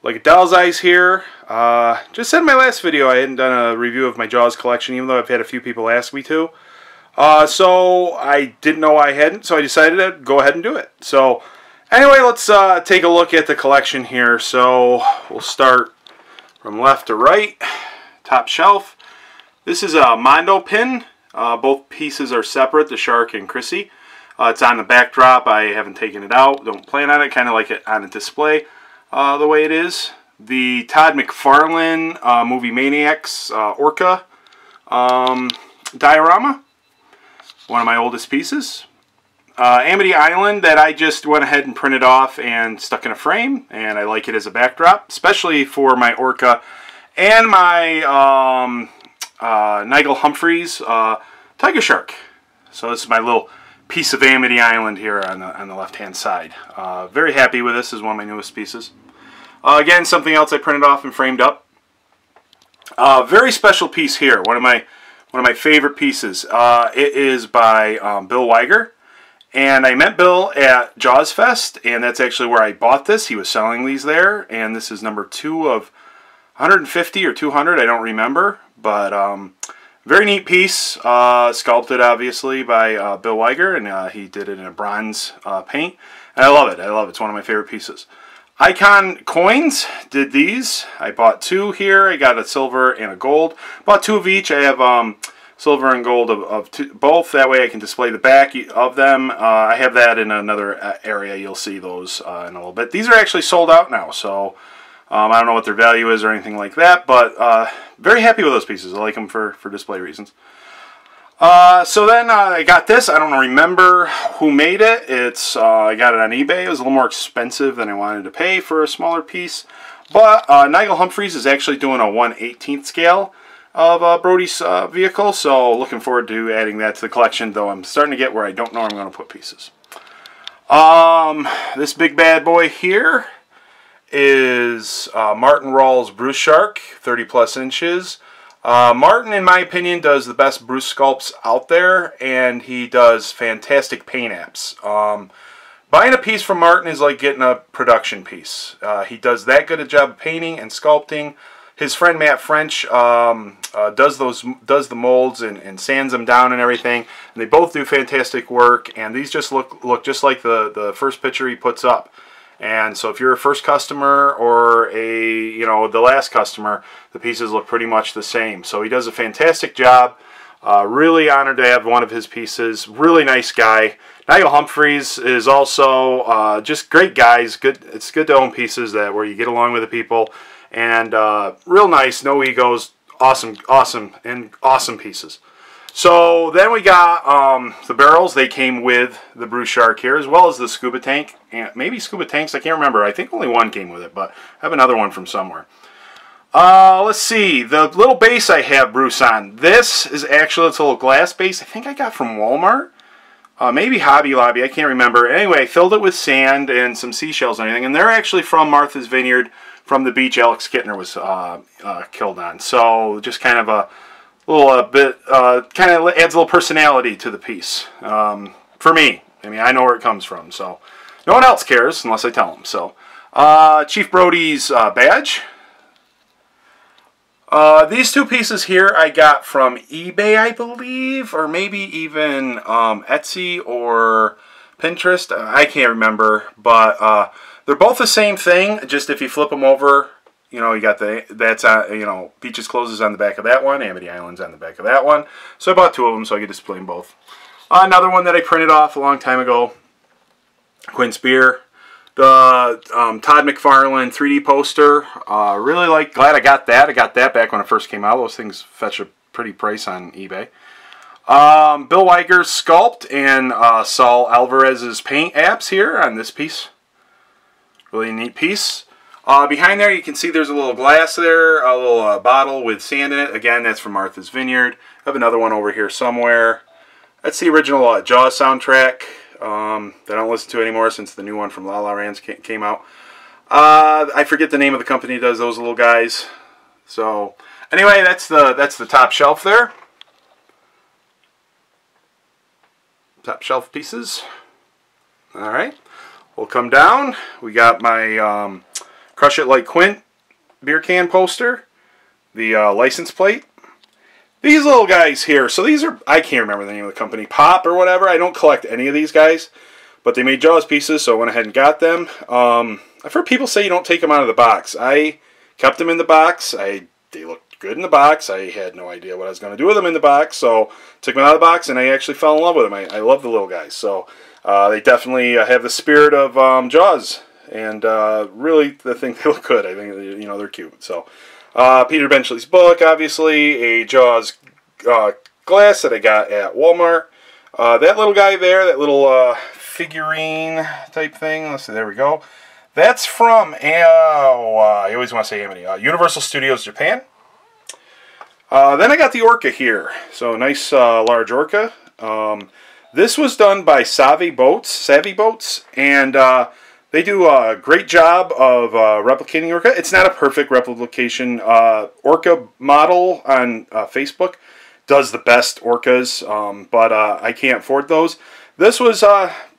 Like a doll's eyes here. Just said in my last video I hadn't done a review of my Jaws collection, even though I've had a few people ask me to. So I didn't know I hadn't, so I decided to go ahead and do it. So anyway, let's take a look at the collection here. So we'll start from left to right. Top shelf. This is a Mondo pin. Both pieces are separate, the Shark and Chrissy. It's on the backdrop. I haven't taken it out. Don't plan on it. Kind of like it on a display the way it is. The Todd McFarlane Movie Maniacs Orca Diorama. One of my oldest pieces. Amity Island that I just went ahead and printed off and stuck in a frame. And I like it as a backdrop, especially for my Orca and my Nigel Humphreys Tiger Shark. So this is my little piece of Amity Island here on the left-hand side. Very happy with this. This is one of my newest pieces. Again, something else I printed off and framed up. Very special piece here. One of my favorite pieces. It is by Bill Weiger. And I met Bill at Jaws Fest, and that's actually where I bought this. He was selling these there, and this is number 2 of 150 or 200, I don't remember. But very neat piece, sculpted obviously by Bill Weiger, and he did it in a bronze paint. And I love it. I love it. It's one of my favorite pieces. Icon Coins did these. I bought 2 here. I got a silver and a gold. Bought 2 of each. I have silver and gold of both. That way I can display the back of them. I have that in another area. You'll see those in a little bit. These are actually sold out now, so I don't know what their value is or anything like that, but very happy with those pieces. I like them for display reasons. So then I got this. I don't remember who made it. I got it on eBay. It was a little more expensive than I wanted to pay for a smaller piece. But Nigel Humphreys is actually doing a 1/18 scale of Brody's vehicle. So looking forward to adding that to the collection, though I'm starting to get where I don't know where I'm going to put pieces. This big bad boy here is Martin Rawls Bruce Shark, 30 plus inches. Martin, in my opinion, does the best Bruce sculpts out there, and he does fantastic paint apps. Buying a piece from Martin is like getting a production piece. He does that good a job of painting and sculpting. His friend Matt French does the molds and sands them down and everything, and they both do fantastic work. And these just look just like the first picture he puts up. And so if you're a first customer or the last customer, the pieces look pretty much the same. So he does a fantastic job. Really honored to have one of his pieces. Really nice guy. Nigel Humphreys is also just great guys. Good. It's good to own pieces where you get along with the people. And real nice, no egos, awesome pieces. So then we got the barrels. They came with the Bruce Shark here, as well as the scuba tank, and maybe scuba tanks. I can't remember. I think only one came with it, but I have another one from somewhere. Let's see. The little base I have Bruce on. This is actually it's a little glass base. I think I got from Walmart. Maybe Hobby Lobby. I can't remember. Anyway, I filled it with sand and some seashells and everything, and they're actually from Martha's Vineyard, from the beach Alex Kittner was killed on. So just kind of a little bit, kind of adds a little personality to the piece. For me. I mean, I know where it comes from, so no one else cares unless I tell them. So, Chief Brody's badge. These 2 pieces here I got from eBay, I believe, or maybe even Etsy or Pinterest. I can't remember, but they're both the same thing. Just if you flip them over, you got Beaches Closes on the back of that one, Amity Island's on the back of that one. So I bought 2 of them so I could display them both. Another one that I printed off a long time ago, Quinn Spear. The Todd McFarlane 3D poster. Really glad I got that. I got that back when it first came out. Those things fetch a pretty price on eBay. Bill Weiger's sculpt and Saul Alvarez's paint apps here on this piece. Really neat piece. Behind there you can see there's a little glass there, a little bottle with sand in it. Again, that's from Martha's Vineyard. I have another one over here somewhere. That's the original Jaws soundtrack that I don't listen to anymore since the new one from La La Land came out. I forget the name of the company that does those little guys. So anyway, that's the top shelf there. Top shelf pieces. All right. We'll come down. We got my Crush It Like Quint beer can poster. The license plate. These little guys here. So these are, I can't remember the name of the company. Pop or whatever. I don't collect any of these guys. But they made Jaws pieces, so I went ahead and got them. I've heard people say you don't take them out of the box. I kept them in the box. They looked good in the box. I had no idea what I was going to do with them in the box. So took them out of the box, and I actually fell in love with them. I love the little guys. So they definitely have the spirit of Jaws. And really, I think they look good. I think, you know, they're cute. So Peter Benchley's book, obviously. A Jaws glass that I got at Walmart. That little guy there, that little figurine type thing. Let's see, there we go. That's from, I always want to say Amity, Universal Studios Japan. Then I got the Orca here. So nice large Orca. This was done by Savvy Boats, and they do a great job of replicating Orca. It's not a perfect replication. Orca model on Facebook does the best Orcas, but I can't afford those. This was,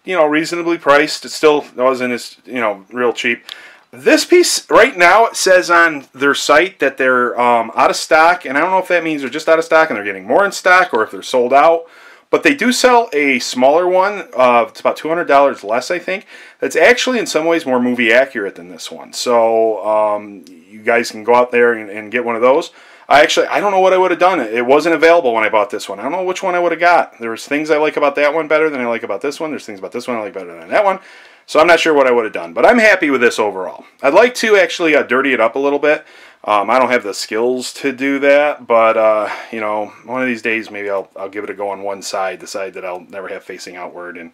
you know, reasonably priced. It still wasn't as, you know, real cheap. This piece, right now, it says on their site that they're out of stock, and I don't know if that means they're just out of stock and they're getting more in stock, or if they're sold out. But they do sell a smaller one. It's about $200 less, I think. That's actually in some ways more movie accurate than this one. So you guys can go out there and get one of those. I don't know what I would have done. It wasn't available when I bought this one. I don't know which one I would have got. There was things I like about that one better than I like about this one. There's things about this one I like better than that one. So I'm not sure what I would have done. But I'm happy with this overall. I'd like to actually dirty it up a little bit. I don't have the skills to do that, but you know, one of these days maybe I'll give it a go on one side, the side that I'll never have facing outward, and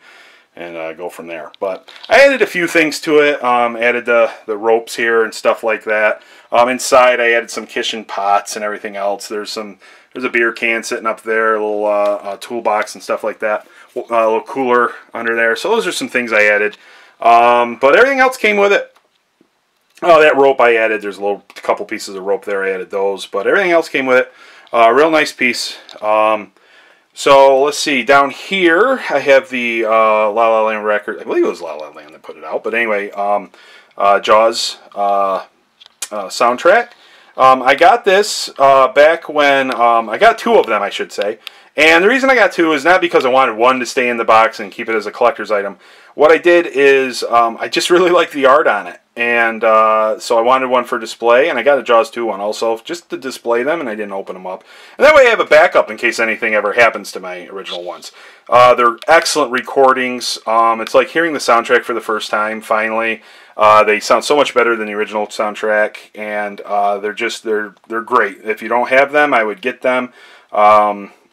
go from there. But I added a few things to it. Added the ropes here and stuff like that. Inside I added some kitchen pots and everything else. There's a beer can sitting up there, a little toolbox and stuff like that. A little cooler under there. So those are some things I added. But everything else came with it. Oh, that rope I added. There's a couple pieces of rope there. I added those, but everything else came with it. Real nice piece. So let's see. Down here, I have the La La Land record. I believe it was La La Land that put it out, but anyway, Jaws soundtrack. I got this back when I got two of them, I should say. And the reason I got two is not because I wanted one to stay in the box and keep it as a collector's item. What I did is I just really liked the art on it. And so I wanted one for display, and I got a Jaws 2 one also, just to display them, and I didn't open them up. And that way I have a backup in case anything ever happens to my original ones. They're excellent recordings. It's like hearing the soundtrack for the first time, finally. They sound so much better than the original soundtrack, and they're great. If you don't have them, I would get them.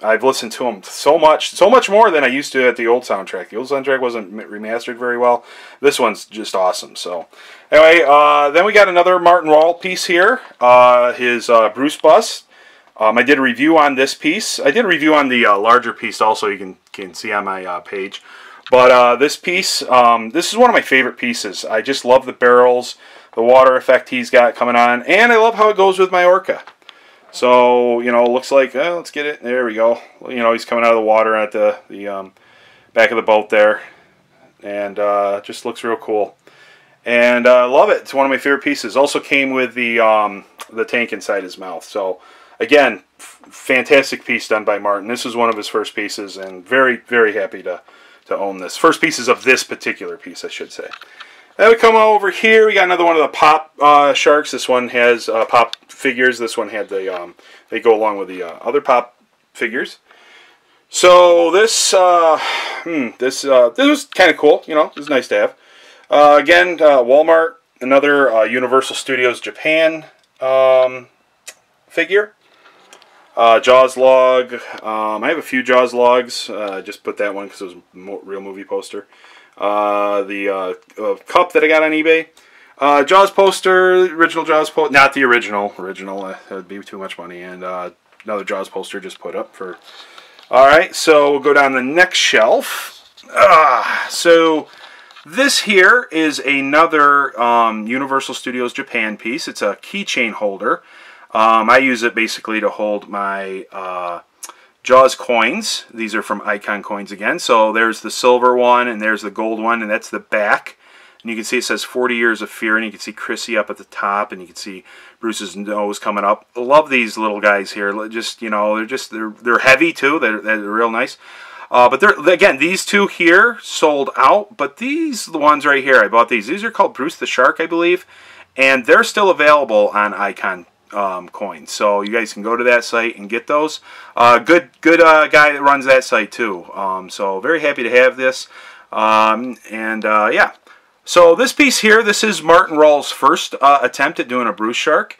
I've listened to them so much more than I used to at the old soundtrack. The old soundtrack wasn't remastered very well. This one's just awesome. So, anyway, then we got another Martin Rawls piece here. His Bruce bust. I did a review on this piece. I did a review on the larger piece also. You can see on my page. But this piece, this is one of my favorite pieces. I just love the barrels, the water effect he's got coming on, and I love how it goes with my Orca. So, you know, it looks like, let's get it. There we go. You know, he's coming out of the water at the back of the boat there. And just looks real cool. And I love it. It's one of my favorite pieces. Also came with the tank inside his mouth. So, again, fantastic piece done by Martin. This is one of his first pieces, and very, very happy to own this. First pieces of this particular piece, I should say. Then we come over here. We got another one of the pop sharks. This one has pop figures. This one had the they go along with the other pop figures. So this this was kind of cool. You know, it was nice to have. Again, Walmart. Another Universal Studios Japan figure. Jaws log. I have a few Jaws logs. I just put that one because it was a real movie poster. The cup that I got on eBay. Jaws poster, original Jaws poster, not the original, that would be too much money, and another Jaws poster just put up for. Alright, so we'll go down the next shelf. So this here is another Universal Studios Japan piece. It's a keychain holder. I use it basically to hold my Jaws coins. These are from Icon Coins again. So there's the silver one and there's the gold one, and that's the back. And you can see it says 40 Years of Fear, and you can see Chrissy up at the top, and you can see Bruce's nose coming up. I love these little guys here. Just, you know, they're heavy too. They're real nice. But again, these two here sold out, but these, the ones right here, I bought these. These are called Bruce the Shark, I believe, and they're still available on Icon Coins. So you guys can go to that site and get those. Good guy that runs that site too. So very happy to have this. Yeah. So this piece here, this is Martin Rawls' first attempt at doing a Bruce Shark.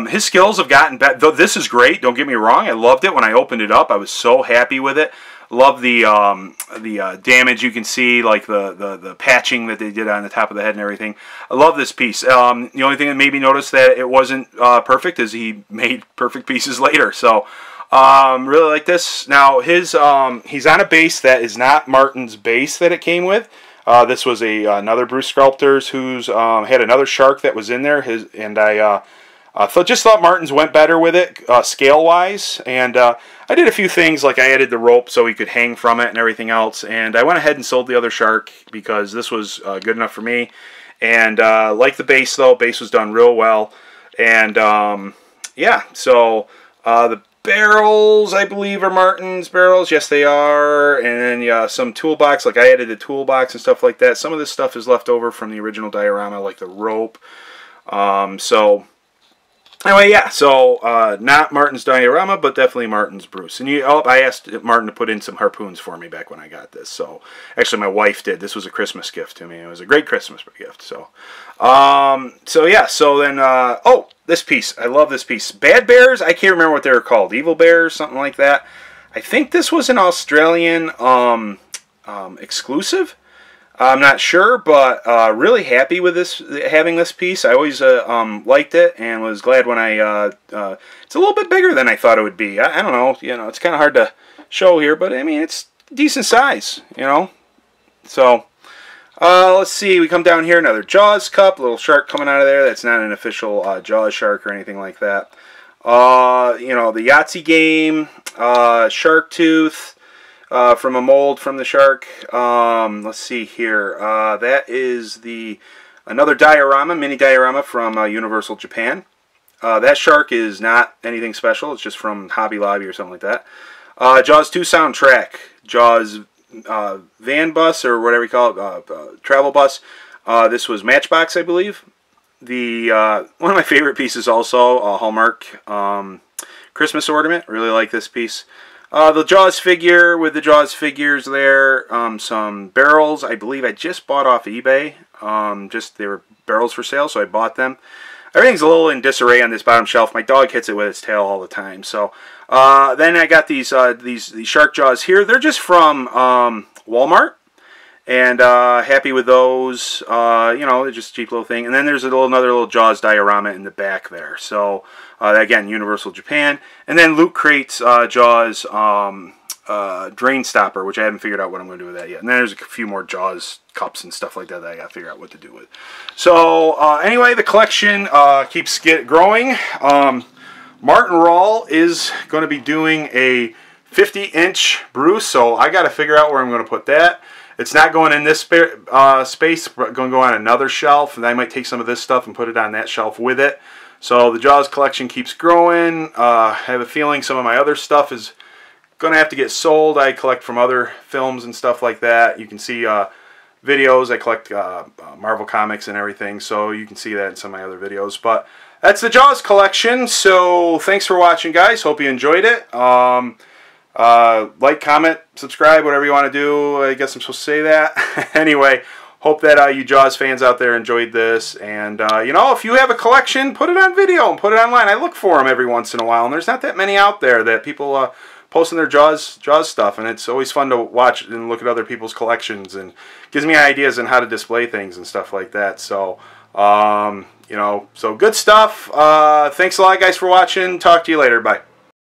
His skills have gotten better. This is great, don't get me wrong. I loved it when I opened it up. I was so happy with it. Love the damage you can see, like the patching that they did on the top of the head and everything. I love this piece. The only thing that made me notice that it wasn't perfect is he made perfect pieces later. So really like this. Now he's on a base that is not Martin's base that it came with. This was another Bruce Sculptor's who's had another shark that was in there. I just thought Martin's went better with it scale-wise, and I did a few things, like I added the rope so he could hang from it and everything else, and I went ahead and sold the other shark because this was good enough for me. And like the base though, base was done real well, and yeah, so the barrels, I believe, are Martin's barrels. Yes, they are. And then yeah, some toolbox, like I added the toolbox and stuff like that. Some of this stuff is left over from the original diorama, like the rope. So anyway, yeah, so not Martin's diorama, but definitely Martin's Bruce. And I asked Martin to put in some harpoons for me back when I got this. So actually, my wife did. This was a Christmas gift to me. It was a great Christmas gift. So, so yeah. So then, oh, this piece. I love this piece. Bad Bears. I can't remember what they were called. Evil Bears, something like that. I think this was an Australian exclusive. I'm not sure, but really happy with this, having this piece. I always liked it and was glad when I, it's a little bit bigger than I thought it would be. I don't know, you know, it's kind of hard to show here, but I mean, it's decent size, you know. So, let's see, we come down here, another Jaws cup, little shark coming out of there. That's not an official Jaws shark or anything like that. You know, the Yahtzee game, shark tooth. From a mold from the shark. Let's see here. That is another diorama, mini diorama from Universal Japan. That shark is not anything special. It's just from Hobby Lobby or something like that. Jaws 2 soundtrack. Jaws van bus, or whatever you call it, travel bus. This was Matchbox, I believe. One of my favorite pieces also, Hallmark Christmas ornament. Really like this piece. The Jaws figure with the Jaws figures there. Some barrels, I believe I just bought off eBay. They were barrels for sale, so I bought them. Everything's a little in disarray on this bottom shelf. My dog hits it with its tail all the time. So then I got these shark jaws here. They're just from Walmart, and happy with those. You know, they're just a cheap little thing. And then there's another little Jaws diorama in the back there. So again, Universal Japan. And then Loot Crate's Jaws drain stopper, which I haven't figured out what I'm going to do with that yet. And then there's a few more Jaws cups and stuff like that I got to figure out what to do with. So anyway, the collection keeps growing. Martin Rawls is going to be doing a 50-inch Bruce, so I got to figure out where I'm going to put that. It's not going in this space, but going to go on another shelf, and I might take some of this stuff and put it on that shelf with it. So the Jaws collection keeps growing. I have a feeling some of my other stuff is going to have to get sold. I collect from other films and stuff like that. You can see videos. I collect Marvel comics and everything, so you can see that in some of my other videos. But that's the Jaws collection. So thanks for watching, guys. Hope you enjoyed it. Like, comment, subscribe, whatever you want to do. I guess I'm supposed to say that. Anyway, hope that you Jaws fans out there enjoyed this. And, you know, if you have a collection, put it on video and put it online. I look for them every once in a while, and there's not that many out there that people posting their Jaws stuff. And it's always fun to watch and look at other people's collections, and gives me ideas on how to display things and stuff like that. So, you know, so good stuff. Thanks a lot, guys, for watching. Talk to you later. Bye.